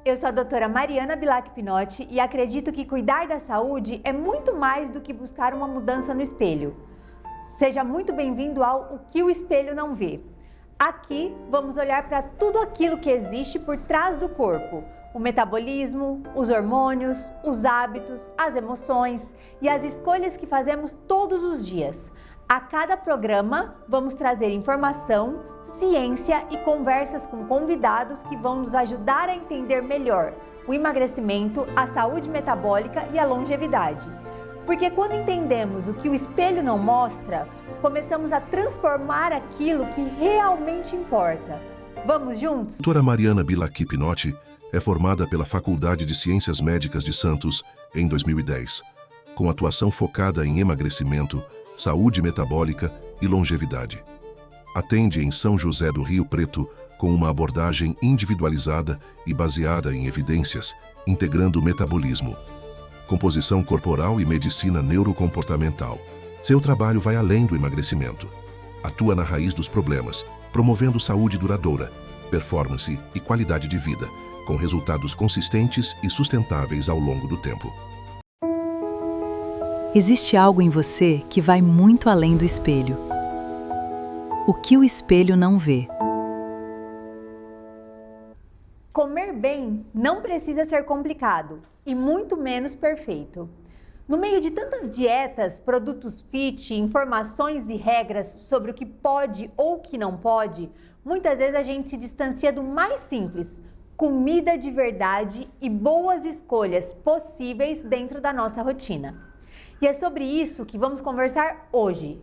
eu sou a doutora Mariana Bilac Pinotti e acredito que cuidar da saúde é muito mais do que buscar uma mudança no espelho. Seja muito bem-vindo ao O que o Espelho Não Vê. Aqui vamos olhar para tudo aquilo que existe por trás do corpo. O metabolismo, os hormônios, os hábitos, as emoções e as escolhas que fazemos todos os dias. A cada programa, vamos trazer informação, ciência e conversas com convidados que vão nos ajudar a entender melhor o emagrecimento, a saúde metabólica e a longevidade. Porque quando entendemos o que o espelho não mostra, começamos a transformar aquilo que realmente importa. Vamos juntos? A doutora Mariana Bilac Pinotti é formada pela Faculdade de Ciências Médicas de Santos em 2010, com atuação focada em emagrecimento, saúde metabólica e longevidade. Atende em São José do Rio Preto com uma abordagem individualizada e baseada em evidências, integrando o metabolismo, composição corporal e medicina neurocomportamental. Seu trabalho vai além do emagrecimento. Atua na raiz dos problemas, promovendo saúde duradoura, performance e qualidade de vida, com resultados consistentes e sustentáveis ao longo do tempo. Existe algo em você que vai muito além do espelho. O que o espelho não vê. Comer bem não precisa ser complicado e muito menos perfeito. No meio de tantas dietas, produtos fit, informações e regras sobre o que pode ou o que não pode, muitas vezes a gente se distancia do mais simples: comida de verdade e boas escolhas possíveis dentro da nossa rotina. E é sobre isso que vamos conversar hoje.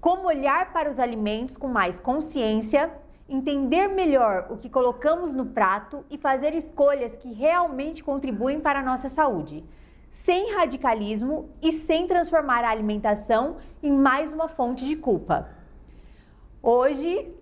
Como olhar para os alimentos com mais consciência, entender melhor o que colocamos no prato e fazer escolhas que realmente contribuem para a nossa saúde, sem radicalismo e sem transformar a alimentação em mais uma fonte de culpa. Hoje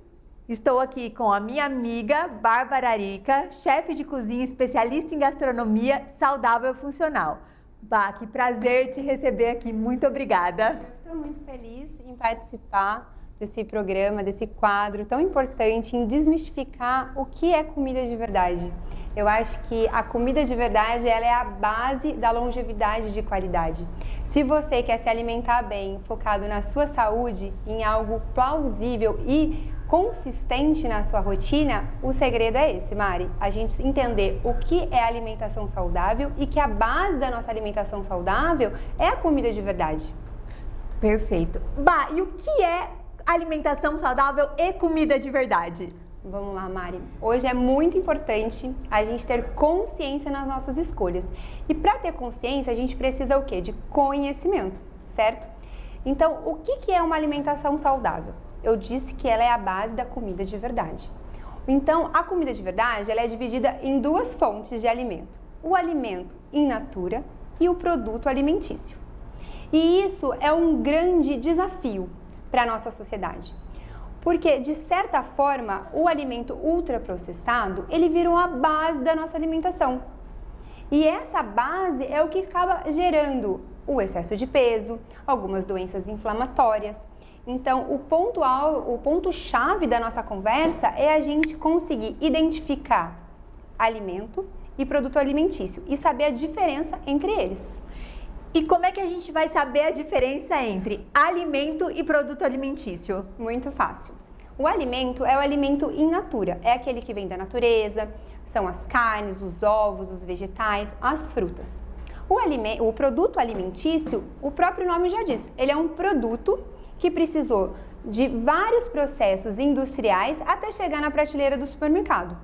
estou aqui com a minha amiga Bárbara Arica, chefe de cozinha especialista em gastronomia saudável e funcional. Bah, que prazer te receber aqui, muito obrigada. Estou muito feliz em participar desse programa, desse quadro tão importante em desmistificar o que é comida de verdade. Eu acho que a comida de verdade ela é a base da longevidade de qualidade. Se você quer se alimentar bem, focado na sua saúde, em algo plausível e consistente na sua rotina, o segredo é esse, Mari. A gente entender o que é alimentação saudável e que a base da nossa alimentação saudável é a comida de verdade. Perfeito. Bah, e o que é alimentação saudável e comida de verdade? Vamos lá, Mari. Hoje é muito importante a gente ter consciência nas nossas escolhas. E para ter consciência, a gente precisa o quê? De conhecimento, certo? Então, o que é uma alimentação saudável? Eu disse que ela é a base da comida de verdade. Então, a comida de verdade ela é dividida em duas fontes de alimento: o alimento in natura e o produto alimentício. E isso é um grande desafio para a nossa sociedade, porque, de certa forma, o alimento ultraprocessado ele virou a base da nossa alimentação. E essa base é o que acaba gerando o excesso de peso, algumas doenças inflamatórias. Então, o ponto-chave da nossa conversa é a gente conseguir identificar alimento e produto alimentício e saber a diferença entre eles. E como é que a gente vai saber a diferença entre alimento e produto alimentício? Muito fácil. O alimento é o alimento in natura, é aquele que vem da natureza, são as carnes, os ovos, os vegetais, as frutas. O produto alimentício, o próprio nome já diz, ele é um produto que precisou de vários processos industriais até chegar na prateleira do supermercado.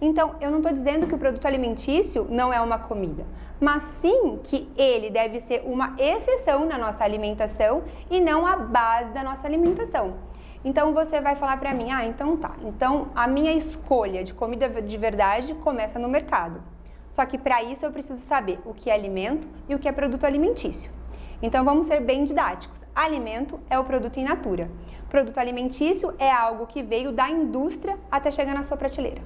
Então, eu não estou dizendo que o produto alimentício não é uma comida, mas sim que ele deve ser uma exceção na nossa alimentação e não a base da nossa alimentação. Então, você vai falar para mim, então tá, então a minha escolha de comida de verdade começa no mercado. Só que para isso eu preciso saber o que é alimento e o que é produto alimentício. Então, vamos ser bem didáticos. Alimento é o produto in natura. Produto alimentício é algo que veio da indústria até chegar na sua prateleira.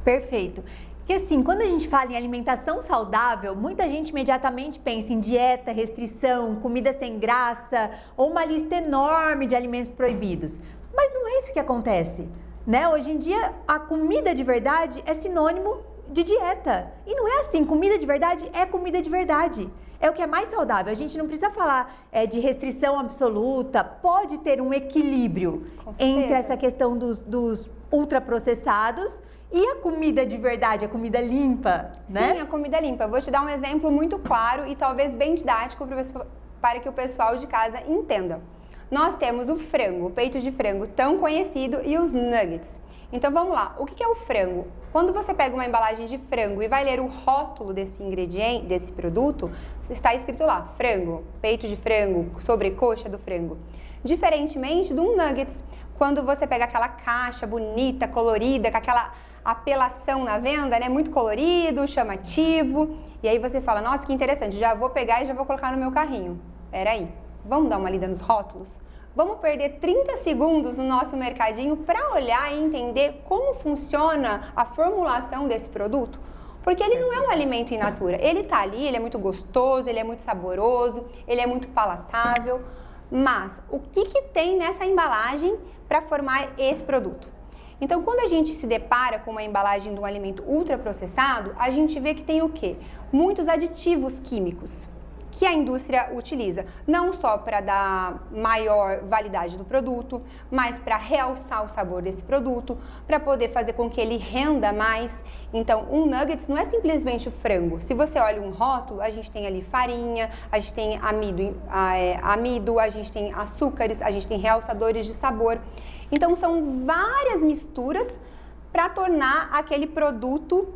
Perfeito. Porque assim, quando a gente fala em alimentação saudável, muita gente imediatamente pensa em dieta, restrição, comida sem graça ou uma lista enorme de alimentos proibidos. Mas não é isso que acontece, né? Hoje em dia, a comida de verdade é sinônimo de dieta. E não é assim, comida de verdade é comida de verdade. É o que é mais saudável. A gente não precisa falar de restrição absoluta, pode ter um equilíbrio entre essa questão dos ultraprocessados e a comida de verdade, a comida limpa, né? Sim, a comida limpa. Vou te dar um exemplo muito claro e talvez bem didático para que o pessoal de casa entenda. Nós temos o frango, o peito de frango tão conhecido, e os nuggets. Então vamos lá, o que é o frango? Quando você pega uma embalagem de frango e vai ler o rótulo desse ingrediente, desse produto, está escrito lá, frango, peito de frango, sobrecoxa do frango. Diferentemente de um nuggets, quando você pega aquela caixa bonita, colorida, com aquela apelação na venda, né? Muito colorido, chamativo, e aí você fala, nossa, que interessante, já vou pegar e já vou colocar no meu carrinho. Peraí, vamos dar uma lida nos rótulos? Vamos perder 30 segundos no nosso mercadinho para olhar e entender como funciona a formulação desse produto? Porque ele não é um alimento in natura. Ele está ali, ele é muito gostoso, ele é muito saboroso, ele é muito palatável. Mas o que tem nessa embalagem para formar esse produto? Então, quando a gente se depara com uma embalagem de um alimento ultraprocessado, a gente vê que tem o quê? Muitos aditivos químicos que a indústria utiliza, não só para dar maior validade do produto, mas para realçar o sabor desse produto, para poder fazer com que ele renda mais. Então, um nuggets não é simplesmente o frango. Se você olha um rótulo, a gente tem ali farinha, a gente tem amido, a gente tem açúcares, a gente tem realçadores de sabor. Então, são várias misturas para tornar aquele produto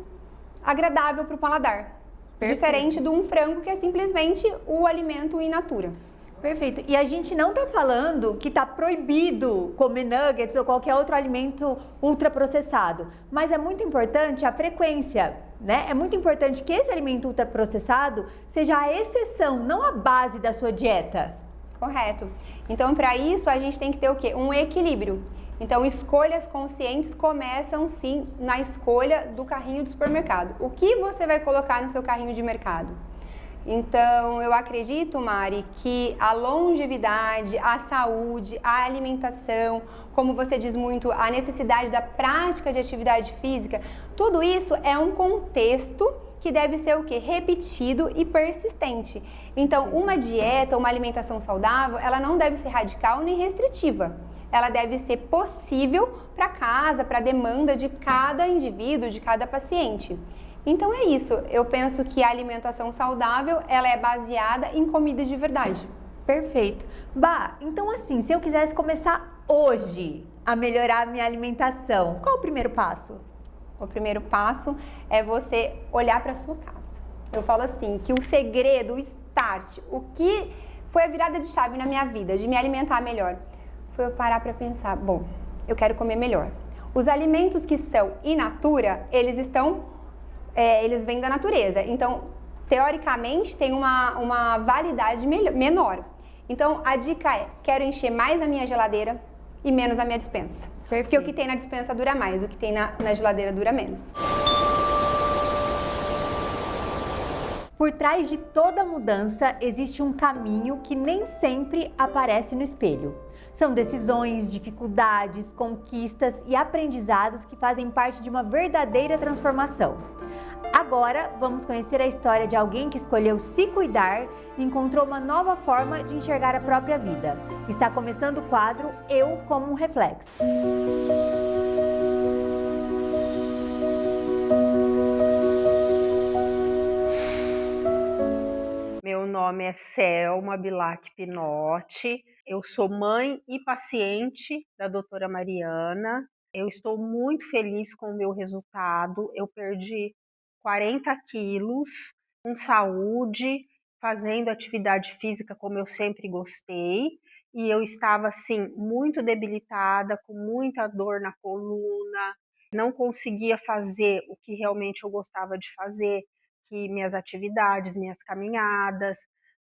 agradável para o paladar. Perfeito. Diferente de um frango que é simplesmente o alimento in natura. Perfeito. E a gente não está falando que está proibido comer nuggets ou qualquer outro alimento ultraprocessado, mas é muito importante a frequência, né? É muito importante que esse alimento ultraprocessado seja a exceção, não a base da sua dieta. Correto. Então, para isso, a gente tem que ter o quê? Um equilíbrio. Então, escolhas conscientes começam, sim, na escolha do carrinho do supermercado. O que você vai colocar no seu carrinho de mercado? Então, eu acredito, Mari, que a longevidade, a saúde, a alimentação, como você diz muito, a necessidade da prática de atividade física, tudo isso é um contexto que deve ser o quê? Repetido e persistente. Então, uma dieta, uma alimentação saudável, ela não deve ser radical nem restritiva. Ela deve ser possível para casa, para a demanda de cada indivíduo, de cada paciente. Então é isso, eu penso que a alimentação saudável, ela é baseada em comida de verdade. Perfeito. Bah, então assim, se eu quisesse começar hoje a melhorar a minha alimentação, qual o primeiro passo? O primeiro passo é você olhar para a sua casa. Eu falo assim, que o segredo, o start, o que foi a virada de chave na minha vida, de me alimentar melhor, foi eu parar para pensar, bom, eu quero comer melhor. Os alimentos que são in natura, eles vêm da natureza. Então, teoricamente, tem uma validade menor. Então, a dica é, quero encher mais a minha geladeira e menos a minha despensa. Perfeito. Porque o que tem na despensa dura mais, o que tem na geladeira dura menos. Por trás de toda mudança existe um caminho que nem sempre aparece no espelho. São decisões, dificuldades, conquistas e aprendizados que fazem parte de uma verdadeira transformação. Agora vamos conhecer a história de alguém que escolheu se cuidar e encontrou uma nova forma de enxergar a própria vida. Está começando o quadro Eu como um Reflexo. Meu nome é Selma Bilac Pinotti, eu sou mãe e paciente da doutora Mariana. Eu estou muito feliz com o meu resultado, eu perdi 40 quilos, com saúde, fazendo atividade física como eu sempre gostei, e eu estava assim muito debilitada, com muita dor na coluna, não conseguia fazer o que realmente eu gostava de fazer, que minhas atividades, minhas caminhadas,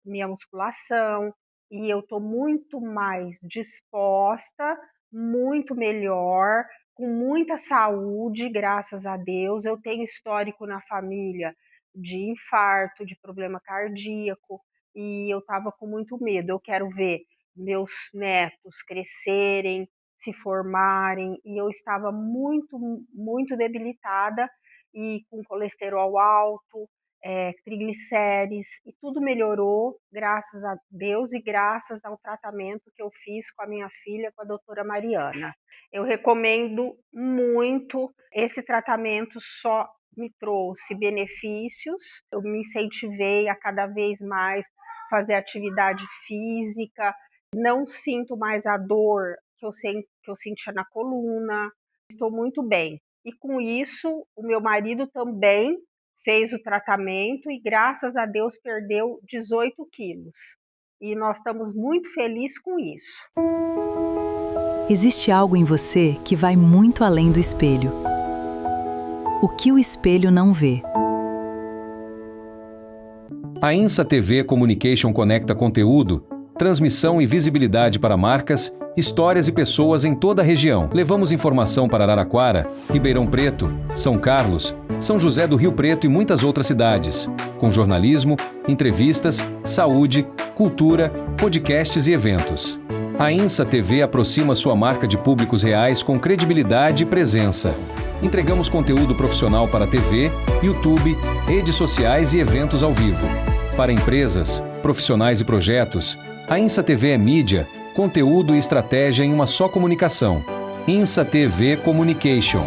minha musculação, e eu tô muito mais disposta, muito melhor, com muita saúde, graças a Deus. Eu tenho histórico na família de infarto, de problema cardíaco, e eu tava com muito medo. Eu quero ver meus netos crescerem, se formarem, e eu estava muito, muito debilitada, e com colesterol alto, triglicérides, e tudo melhorou, graças a Deus e graças ao tratamento que eu fiz com a minha filha, com a doutora Mariana. Eu recomendo muito, esse tratamento só me trouxe benefícios, eu me incentivei a cada vez mais fazer atividade física, não sinto mais a dor que eu sentia na coluna, estou muito bem. E com isso, o meu marido também fez o tratamento e, graças a Deus, perdeu 18 quilos. E nós estamos muito felizes com isso. Existe algo em você que vai muito além do espelho. O que o espelho não vê? A INSA TV Communication conecta conteúdo, transmissão e visibilidade para marcas, histórias e pessoas em toda a região. Levamos informação para Araraquara, Ribeirão Preto, São Carlos, São José do Rio Preto e muitas outras cidades, com jornalismo, entrevistas, saúde, cultura, podcasts e eventos. A INSA TV aproxima sua marca de públicos reais com credibilidade e presença. Entregamos conteúdo profissional para TV, YouTube, redes sociais e eventos ao vivo. Para empresas, profissionais e projetos, a INSA TV é mídia, conteúdo e estratégia em uma só comunicação. INSA TV Communication.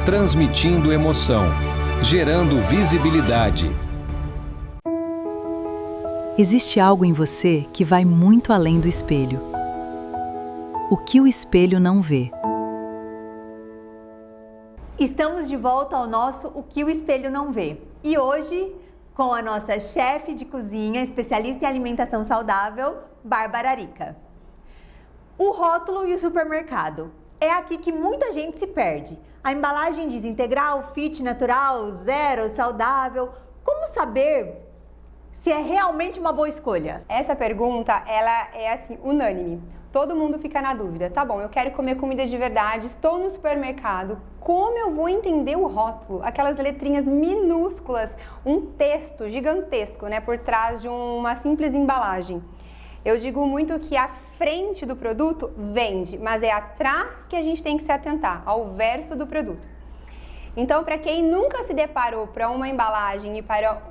Transmitindo emoção. Gerando visibilidade. Existe algo em você que vai muito além do espelho. O que o espelho não vê? Estamos de volta ao nosso O que o espelho não vê. E hoje, com a nossa chefe de cozinha, especialista em alimentação saudável, Bárbara Arica. O rótulo e o supermercado. É aqui que muita gente se perde. A embalagem diz integral, fit, natural, zero, saudável. Como saber se é realmente uma boa escolha? Essa pergunta, ela é assim, unânime. Todo mundo fica na dúvida. Tá bom, eu quero comer comida de verdade, estou no supermercado. Como eu vou entender o rótulo? Aquelas letrinhas minúsculas, um texto gigantesco, né, por trás de uma simples embalagem. Eu digo muito que a frente do produto vende, mas é atrás que a gente tem que se atentar, ao verso do produto. Então, para quem nunca se deparou para uma embalagem e para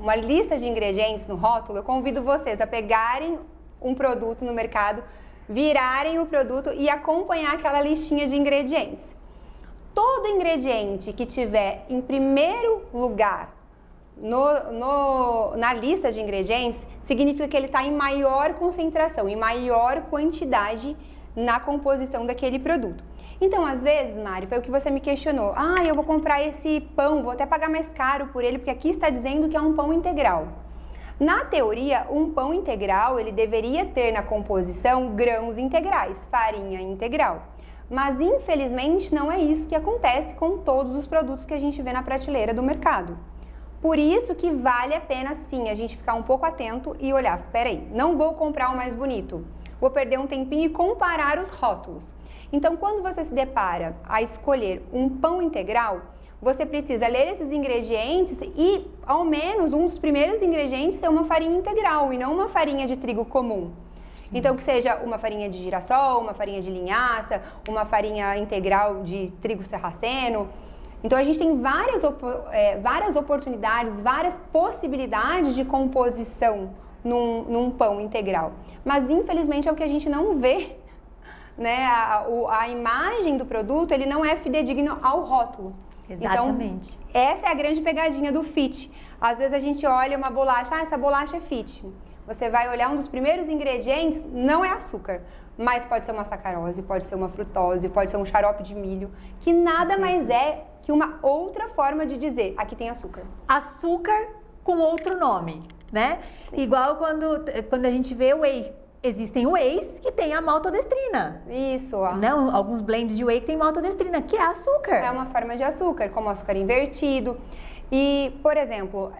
uma lista de ingredientes no rótulo, eu convido vocês a pegarem um produto no mercado, virarem o produto e acompanhar aquela listinha de ingredientes. Todo ingrediente que tiver em primeiro lugar na lista de ingredientes, significa que ele está em maior concentração, em maior quantidade na composição daquele produto. Então, às vezes, Mari, foi o que você me questionou. Eu vou comprar esse pão, vou até pagar mais caro por ele, porque aqui está dizendo que é um pão integral. Na teoria, um pão integral, ele deveria ter na composição grãos integrais, farinha integral. Mas, infelizmente, não é isso que acontece com todos os produtos que a gente vê na prateleira do mercado. Por isso que vale a pena, sim, a gente ficar um pouco atento e olhar, peraí, não vou comprar o mais bonito, vou perder um tempinho e comparar os rótulos. Então, quando você se depara a escolher um pão integral, você precisa ler esses ingredientes e, ao menos, um dos primeiros ingredientes ser uma farinha integral e não uma farinha de trigo comum. Sim. Então, que seja uma farinha de girassol, uma farinha de linhaça, uma farinha integral de trigo sarraceno. Então, a gente tem várias oportunidades, várias possibilidades de composição num pão integral. Mas, infelizmente, é o que a gente não vê, né? A imagem do produto, ele não é fidedigno ao rótulo. Exatamente. Então, essa é a grande pegadinha do fit. Às vezes a gente olha uma bolacha, essa bolacha é fit. Você vai olhar um dos primeiros ingredientes, não é açúcar, mas pode ser uma sacarose, pode ser uma frutose, pode ser um xarope de milho, que nada mais é que uma outra forma de dizer, aqui tem açúcar. Açúcar com outro nome, né? Sim. Igual quando a gente vê whey. Existem wheys que tem a maltodestrina. Isso. Não, alguns blends de whey que tem maltodestrina, que é açúcar. É uma forma de açúcar, como açúcar invertido. E, por exemplo,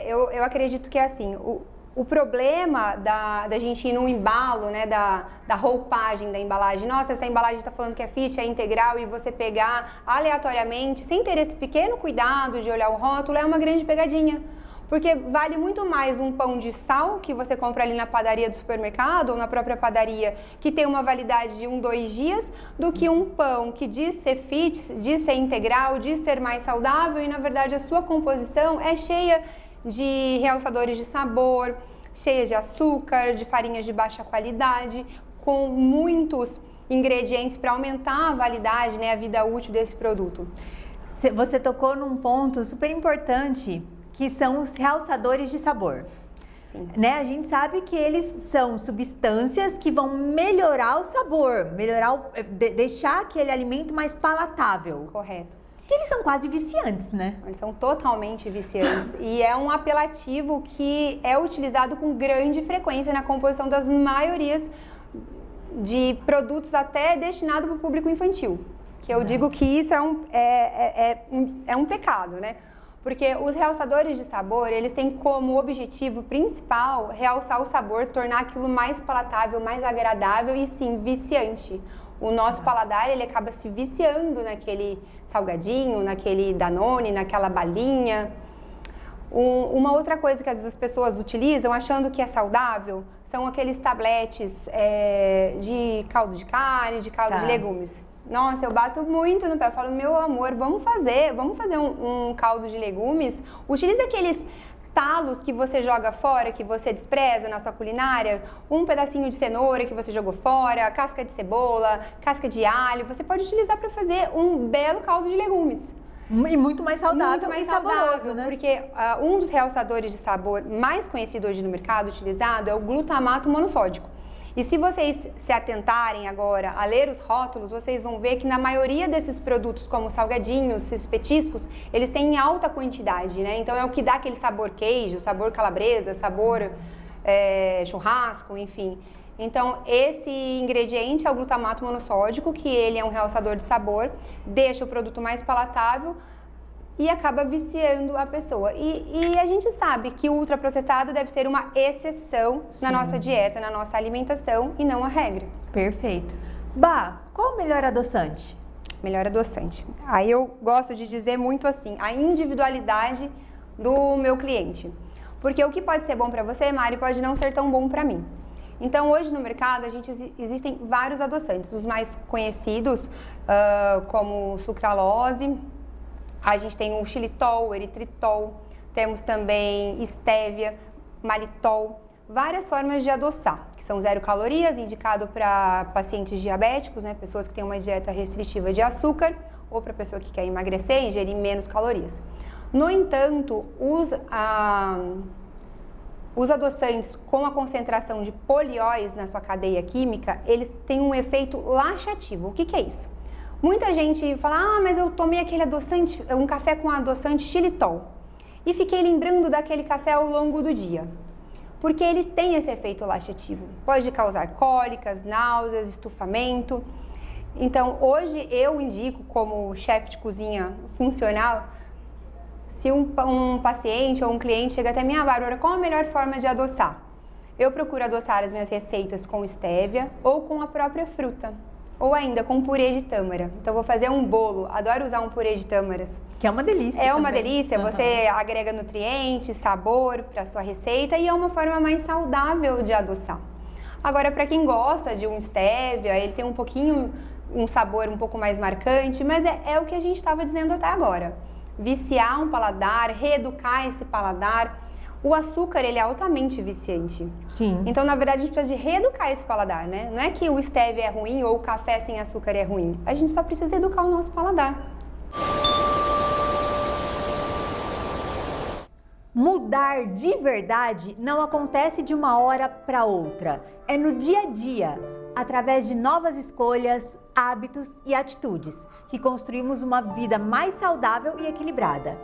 eu acredito que é assim, o problema da gente ir num embalo, né, da roupagem da embalagem, nossa, essa embalagem está falando que é fit, é integral, e você pegar aleatoriamente, sem ter esse pequeno cuidado de olhar o rótulo, é uma grande pegadinha. Porque vale muito mais um pão de sal que você compra ali na padaria do supermercado ou na própria padaria, que tem uma validade de 2 dias, do que um pão que diz ser fit, diz ser integral, diz ser mais saudável e na verdade a sua composição é cheia de realçadores de sabor, cheia de açúcar, de farinhas de baixa qualidade, com muitos ingredientes para aumentar a validade, né, a vida útil desse produto. Você tocou num ponto super importante, que são os realçadores de sabor. Sim. Né? A gente sabe que eles são substâncias que vão melhorar o sabor, deixar aquele alimento mais palatável. Correto. Porque eles são quase viciantes, né? Eles são totalmente viciantes e é um apelativo que é utilizado com grande frequência na composição das maiorias de produtos até destinado para o público infantil. Que eu digo que isso é um pecado, né? Porque os realçadores de sabor, eles têm como objetivo principal realçar o sabor, tornar aquilo mais palatável, mais agradável e sim, viciante. O nosso paladar, ele acaba se viciando naquele salgadinho, naquele Danone, naquela balinha. Uma outra coisa que às vezes as pessoas utilizam, achando que é saudável, são aqueles tabletes de caldo de carne, de caldo de legumes. Nossa, eu bato muito no pé, eu falo, meu amor, vamos fazer um caldo de legumes. Utilize aqueles talos que você joga fora, que você despreza na sua culinária, um pedacinho de cenoura que você jogou fora, casca de cebola, casca de alho, você pode utilizar para fazer um belo caldo de legumes. E muito mais saudável e saboroso, né? Porque um dos realçadores de sabor mais conhecido hoje no mercado, utilizado, é o glutamato monossódico. E se vocês se atentarem agora a ler os rótulos, vocês vão ver que na maioria desses produtos, como salgadinhos, esses petiscos, eles têm alta quantidade, né? Então é o que dá aquele sabor queijo, sabor calabresa, sabor churrasco, enfim. Então esse ingrediente é o glutamato monossódico, que ele é um realçador de sabor, deixa o produto mais palatável e acaba viciando a pessoa. E a gente sabe que o ultraprocessado deve ser uma exceção na nossa dieta, na nossa alimentação e não a regra. Perfeito. Bah, qual o melhor adoçante? Melhor adoçante. Aí eu gosto de dizer muito assim, a individualidade do meu cliente. Porque o que pode ser bom para você, Mari, pode não ser tão bom para mim. Então, hoje no mercado, existem vários adoçantes. Os mais conhecidos, como sucralose, a gente tem o xilitol, o eritritol, temos também estévia, malitol, várias formas de adoçar, que são 0 calorias, indicado para pacientes diabéticos, né, pessoas que têm uma dieta restritiva de açúcar, ou para pessoa que quer emagrecer e ingerir menos calorias. No entanto, os adoçantes com a concentração de polióis na sua cadeia química, eles têm um efeito laxativo. O que é isso? Muita gente fala, mas eu tomei aquele adoçante, um café com adoçante xilitol e fiquei lembrando daquele café ao longo do dia. Porque ele tem esse efeito laxativo. Pode causar cólicas, náuseas, estufamento. Então, hoje eu indico, como chefe de cozinha funcional, se um paciente ou um cliente chega até mim, Bárbara, qual a melhor forma de adoçar? Eu procuro adoçar as minhas receitas com estévia ou com a própria fruta. Ou ainda com purê de tâmara. Então, vou fazer um bolo. Adoro usar um purê de tâmaras. Que é uma delícia. É uma delícia. Você agrega nutrientes, sabor para sua receita e é uma forma mais saudável de adoçar. Agora, para quem gosta de um estévia, ele tem um sabor um pouco mais marcante, mas é o que a gente estava dizendo até agora. Viciar um paladar, reeducar esse paladar. O açúcar, ele é altamente viciante. Sim. Então, na verdade, a gente precisa de reeducar esse paladar, né? Não é que o stevia é ruim ou o café sem açúcar é ruim. A gente só precisa educar o nosso paladar. Mudar de verdade não acontece de uma hora para outra. É no dia a dia, através de novas escolhas, hábitos e atitudes, que construímos uma vida mais saudável e equilibrada.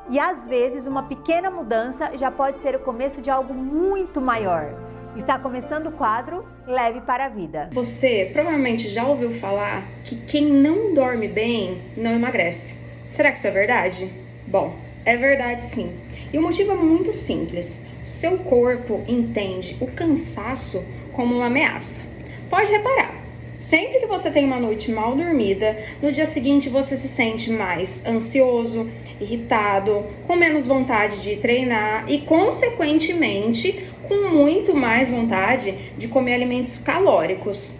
E às vezes uma pequena mudança já pode ser o começo de algo muito maior. Está começando o quadro Leve para a Vida. Você provavelmente já ouviu falar que quem não dorme bem não emagrece. Será que isso é verdade? Bom, é verdade sim. E o motivo é muito simples. O seu corpo entende o cansaço como uma ameaça. Pode reparar. Sempre que você tem uma noite mal dormida, no dia seguinte você se sente mais ansioso, irritado, com menos vontade de treinar e, consequentemente, com muito mais vontade de comer alimentos calóricos.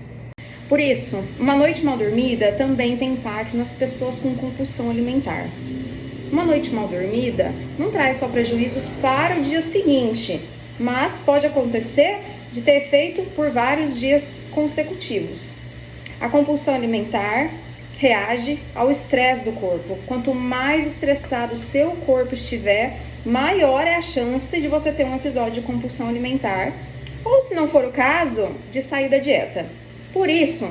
Por isso, uma noite mal dormida também tem impacto nas pessoas com compulsão alimentar. Uma noite mal dormida não traz só prejuízos para o dia seguinte, mas pode acontecer de ter efeito por vários dias consecutivos. A compulsão alimentar reage ao estresse do corpo. Quanto mais estressado o seu corpo estiver, maior é a chance de você ter um episódio de compulsão alimentar, ou, se não for o caso, de sair da dieta. Por isso,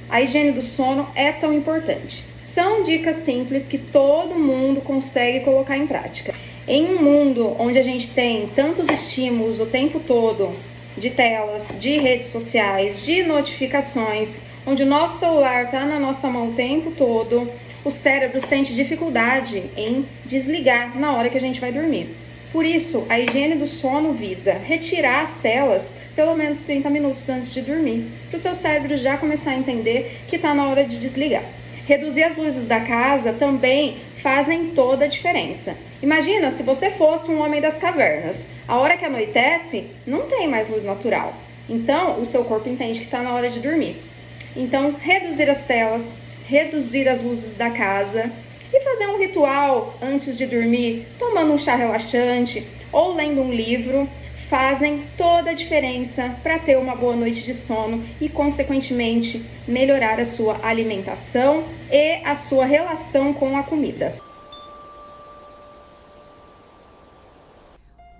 a higiene do sono é tão importante. São dicas simples que todo mundo consegue colocar em prática. Em um mundo onde a gente tem tantos estímulos o tempo todo, de telas, de redes sociais, de notificações, onde o nosso celular está na nossa mão o tempo todo, o cérebro sente dificuldade em desligar na hora que a gente vai dormir. Por isso, a higiene do sono visa retirar as telas pelo menos 30 minutos antes de dormir, para o seu cérebro já começar a entender que está na hora de desligar. Reduzir as luzes da casa também fazem toda a diferença. Imagina se você fosse um homem das cavernas. A hora que anoitece, não tem mais luz natural. Então, o seu corpo entende que está na hora de dormir. Então, reduzir as telas, reduzir as luzes da casa e fazer um ritual antes de dormir, tomando um chá relaxante ou lendo um livro, fazem toda a diferença para ter uma boa noite de sono e, consequentemente, melhorar a sua alimentação e a sua relação com a comida.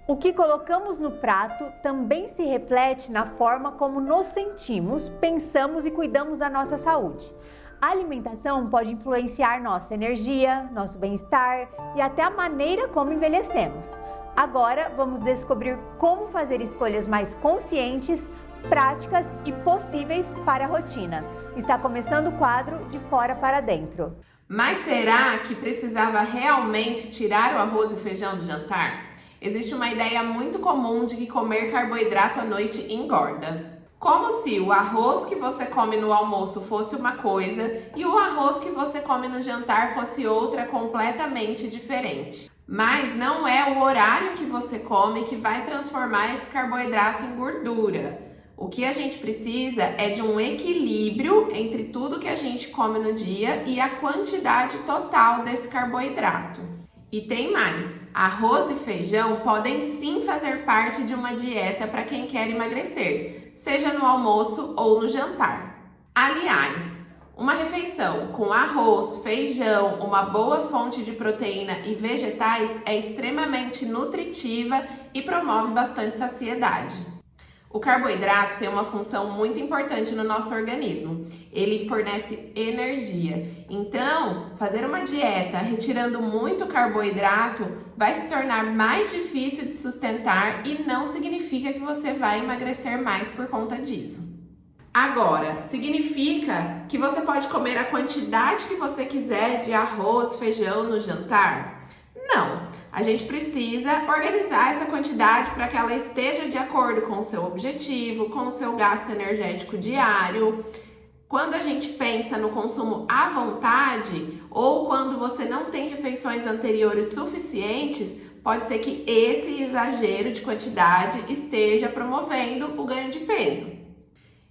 O que colocamos no prato também se reflete na forma como nos sentimos, pensamos e cuidamos da nossa saúde. A alimentação pode influenciar nossa energia, nosso bem-estar e até a maneira como envelhecemos. Agora vamos descobrir como fazer escolhas mais conscientes, práticas e possíveis para a rotina. Está começando o quadro De Fora para Dentro. Mas será que precisava realmente tirar o arroz e o feijão do jantar? Existe uma ideia muito comum de que comer carboidrato à noite engorda. Como se o arroz que você come no almoço fosse uma coisa e o arroz que você come no jantar fosse outra completamente diferente. Mas não é o horário que você come que vai transformar esse carboidrato em gordura. O que a gente precisa é de um equilíbrio entre tudo que a gente come no dia e a quantidade total desse carboidrato. E tem mais, arroz e feijão podem sim fazer parte de uma dieta para quem quer emagrecer, seja no almoço ou no jantar. Aliás, uma refeição com arroz, feijão, uma boa fonte de proteína e vegetais é extremamente nutritiva e promove bastante saciedade. O carboidrato tem uma função muito importante no nosso organismo. Ele fornece energia. Então, fazer uma dieta retirando muito carboidrato vai se tornar mais difícil de sustentar e não significa que você vai emagrecer mais por conta disso. Agora, significa que você pode comer a quantidade que você quiser de arroz, feijão no jantar? Não, a gente precisa organizar essa quantidade para que ela esteja de acordo com o seu objetivo, com o seu gasto energético diário. Quando a gente pensa no consumo à vontade ou quando você não tem refeições anteriores suficientes, pode ser que esse exagero de quantidade esteja promovendo o ganho de peso.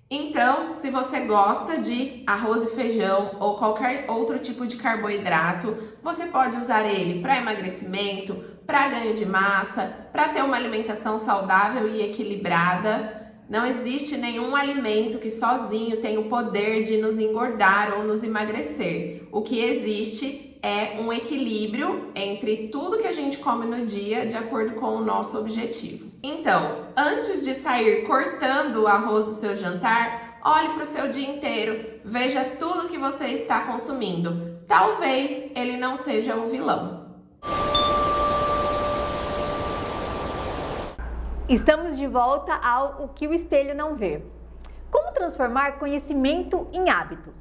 Então, se você gosta de arroz e feijão ou qualquer outro tipo de carboidrato, você pode usar ele para emagrecimento, para ganho de massa, para ter uma alimentação saudável e equilibrada. Não existe nenhum alimento que sozinho tem o poder de nos engordar ou nos emagrecer. O que existe é um equilíbrio entre tudo que a gente come no dia de acordo com o nosso objetivo. Então, antes de sair cortando o arroz do seu jantar, olhe para o seu dia inteiro, veja tudo que você está consumindo. Talvez ele não seja o vilão. Estamos de volta ao O que o espelho não vê. Como transformar conhecimento em hábito?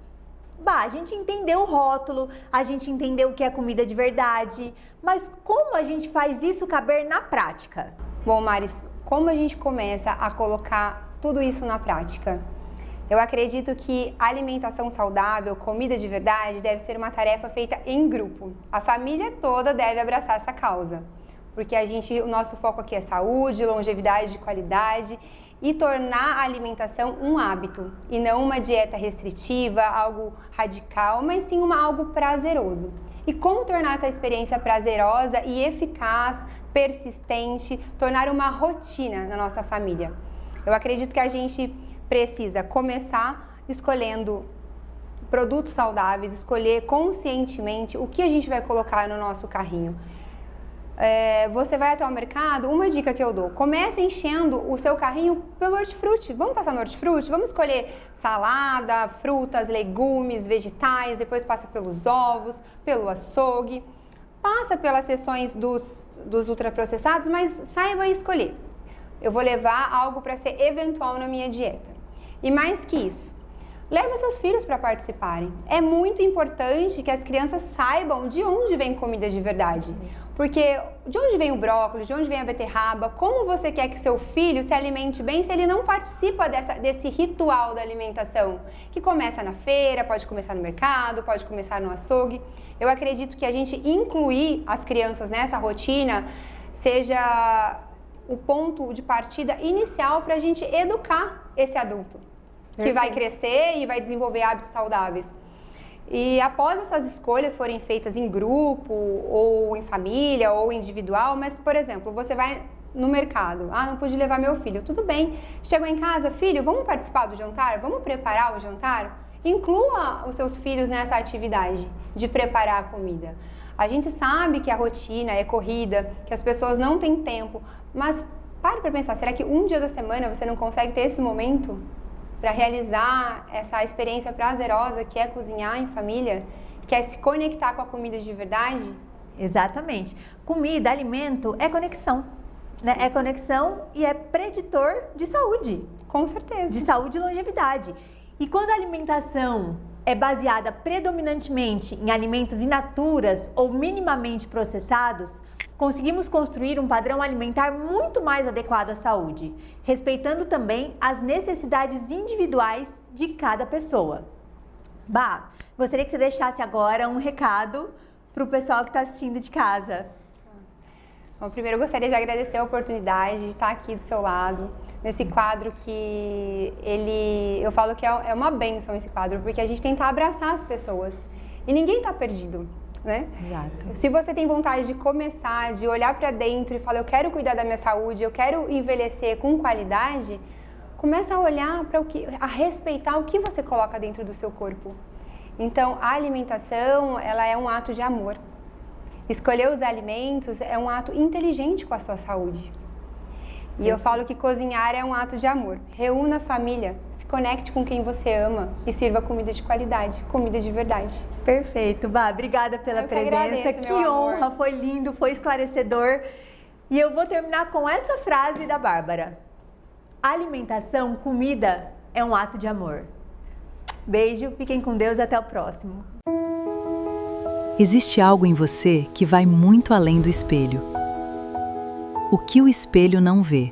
A gente entendeu o rótulo, a gente entendeu o que é comida de verdade, mas como a gente faz isso caber na prática? Bom, Maris, como a gente começa a colocar tudo isso na prática? Eu acredito que alimentação saudável, comida de verdade, deve ser uma tarefa feita em grupo. A família toda deve abraçar essa causa, porque o nosso foco aqui é saúde, longevidade de qualidade e tornar a alimentação um hábito e não uma dieta restritiva, algo radical, mas sim algo prazeroso. E como tornar essa experiência prazerosa e eficaz, persistente, tornar uma rotina na nossa família? Eu acredito que a gente precisa começar escolhendo produtos saudáveis, escolher conscientemente o que a gente vai colocar no nosso carrinho. Você vai até o mercado, uma dica que eu dou, comece enchendo o seu carrinho pelo hortifruti. Vamos passar no hortifruti? Vamos escolher salada, frutas, legumes, vegetais, depois passa pelos ovos, pelo açougue, passa pelas seções dos ultraprocessados, mas saiba escolher. Eu vou levar algo para ser eventual na minha dieta. E mais que isso, leve seus filhos para participarem. É muito importante que as crianças saibam de onde vem comida de verdade. Porque de onde vem o brócolis, de onde vem a beterraba, como você quer que seu filho se alimente bem se ele não participa desse ritual da alimentação? Que começa na feira, pode começar no mercado, pode começar no açougue. Eu acredito que a gente incluir as crianças nessa rotina seja o ponto de partida inicial para a gente educar esse adulto, que vai crescer e vai desenvolver hábitos saudáveis. E após essas escolhas forem feitas em grupo, ou em família, ou individual, mas, por exemplo, você vai no mercado, não pude levar meu filho, tudo bem, chegou em casa, filho, vamos participar do jantar? Vamos preparar o jantar? Inclua os seus filhos nessa atividade de preparar a comida. A gente sabe que a rotina é corrida, que as pessoas não têm tempo, mas pare para pensar, será que um dia da semana você não consegue ter esse momento para realizar essa experiência prazerosa que é cozinhar em família, que é se conectar com a comida de verdade? Exatamente. Comida, alimento é conexão, né? É conexão e é preditor de saúde. Com certeza. De saúde e longevidade. E quando a alimentação é baseada predominantemente em alimentos in naturas ou minimamente processados, conseguimos construir um padrão alimentar muito mais adequado à saúde, respeitando também as necessidades individuais de cada pessoa. Bah, gostaria que você deixasse agora um recado para o pessoal que está assistindo de casa. Bom, primeiro eu gostaria de agradecer a oportunidade de estar aqui do seu lado, nesse quadro que eu falo que é uma bênção esse quadro, porque a gente tenta abraçar as pessoas e ninguém está perdido. Né? Exato. Se você tem vontade de começar, de olhar para dentro e falar, eu quero cuidar da minha saúde, eu quero envelhecer com qualidade, começa a olhar a respeitar o que você coloca dentro do seu corpo. Então, a alimentação, ela é um ato de amor. Escolher os alimentos é um ato inteligente com a sua saúde. E eu falo que cozinhar é um ato de amor. Reúna a família, se conecte com quem você ama e sirva comida de qualidade, comida de verdade. Perfeito, Bah, obrigada pela presença. Agradeço, que honra, foi lindo, foi esclarecedor. E eu vou terminar com essa frase da Bárbara. Alimentação, comida, é um ato de amor. Beijo, fiquem com Deus, até o próximo. Existe algo em você que vai muito além do espelho. O que o espelho não vê.